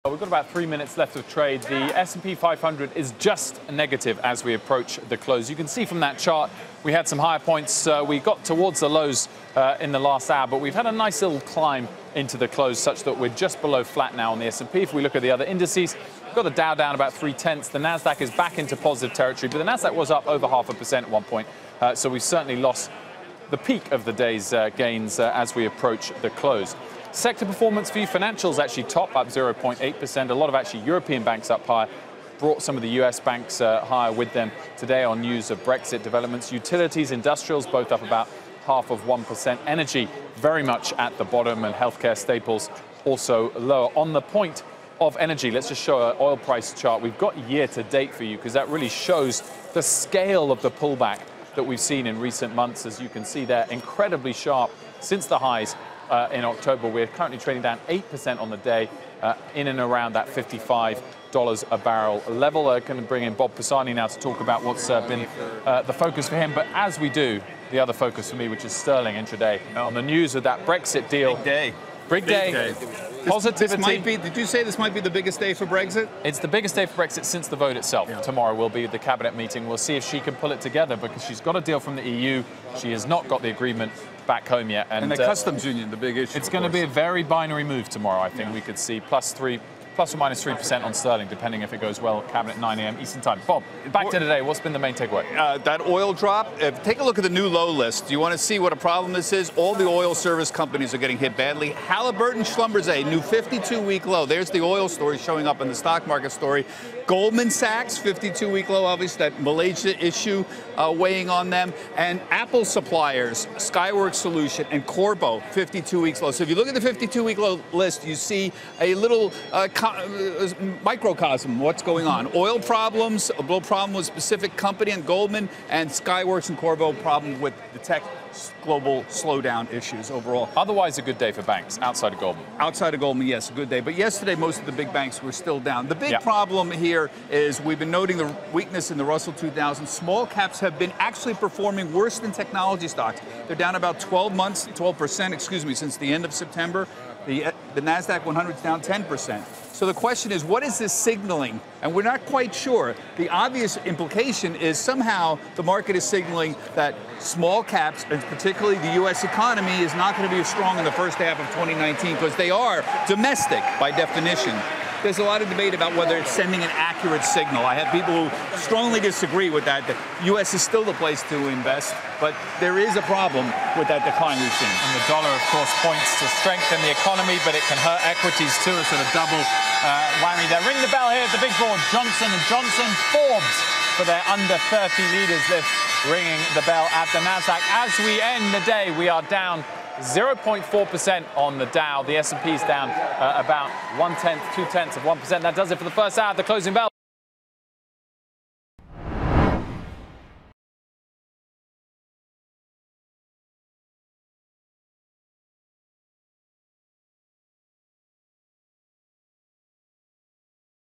We've got about 3 minutes left of trade. The S&P 500 is just negative as we approach the close. You can see from that chart we had some higher points. We got towards the lows in the last hour, but we've had a nice little climb into the close such that we're just below flat now on the S&P. If we look at the other indices, we've got the Dow down about 0.3. The Nasdaq is back into positive territory, but the Nasdaq was up over 0.5% at one point. So we've certainly lost the peak of the day's gains as we approach the close. Sector performance for you, financials actually top, up 0.8%. A lot of actually European banks up higher, brought some of the US banks higher with them today on news of Brexit developments. Utilities, industrials, both up about 0.5%. Energy very much at the bottom, and healthcare staples also lower. On the point of energy, let's just show an oil price chart. We've got year to date for you because that really shows the scale of the pullback that we've seen in recent months. As you can see there, incredibly sharp since the highs in October. We're currently trading down 8% on the day, in and around that $55 a barrel level. Going to bring in Bob Pisani now to talk about what's been the focus for him. But as we do, the other focus for me, which is sterling intraday, on the news of that Brexit deal. Big day. Positivity. This might be, did you say this might be the biggest day for Brexit? It's the biggest day for Brexit since the vote itself. Yeah. Tomorrow will be the cabinet meeting. We'll see if she can pull it together because she's got a deal from the EU. She has not got the agreement back home yet. And the customs union, the big issue. It's going to be a very binary move tomorrow, I think. We could see plus or minus 3% on sterling, depending if it goes well. Cabinet 9 a.m. Eastern time. Bob, back to today. What's been the main takeaway? That oil drop. Take a look at the new low list. Do you want to see what a problem this is? All the oil service companies are getting hit badly. Halliburton, Schlumberger, new 52-week low. There's the oil story showing up in the stock market story. Goldman Sachs, 52-week low, obviously, that Malaysia issue weighing on them. And Apple suppliers, Skyworks Solution, and Corbo, 52 weeks low. So if you look at the 52-week low list, you see a little microcosm what's going on. Oil problems, a little problem with specific company and Goldman, and Skyworks and Corbo, problem with the tech global slowdown issues overall. Otherwise, a good day for banks outside of Goldman. Outside of Goldman, yes, a good day. But yesterday, most of the big banks were still down. The big problem here is we've been noting the weakness in the Russell 2000. Small caps have been actually performing worse than technology stocks. They're down about 12%, excuse me, since the end of September. The NASDAQ 100 is down 10%. So the question is, what is this signaling? And we're not quite sure. The obvious implication is somehow the market is signaling that small caps, and particularly the U.S. economy, is not going to be as strong in the first half of 2019 because they are domestic by definition. There's a lot of debate about whether it's sending an accurate signal. I have people who strongly disagree with that. The U.S. is still the place to invest, but there is a problem with that decline we've seen. And the dollar, of course, points to strengthen the economy, but it can hurt equities too, a sort of double whammy there. Ring the bell here at the big board. Johnson & Johnson, Forbes for their under 30 leaders list, ringing the bell at the NASDAQ. As we end the day, we are down 0.4% on the Dow. The S&P is down about 0.2%. That does it for the first hour. The closing bell.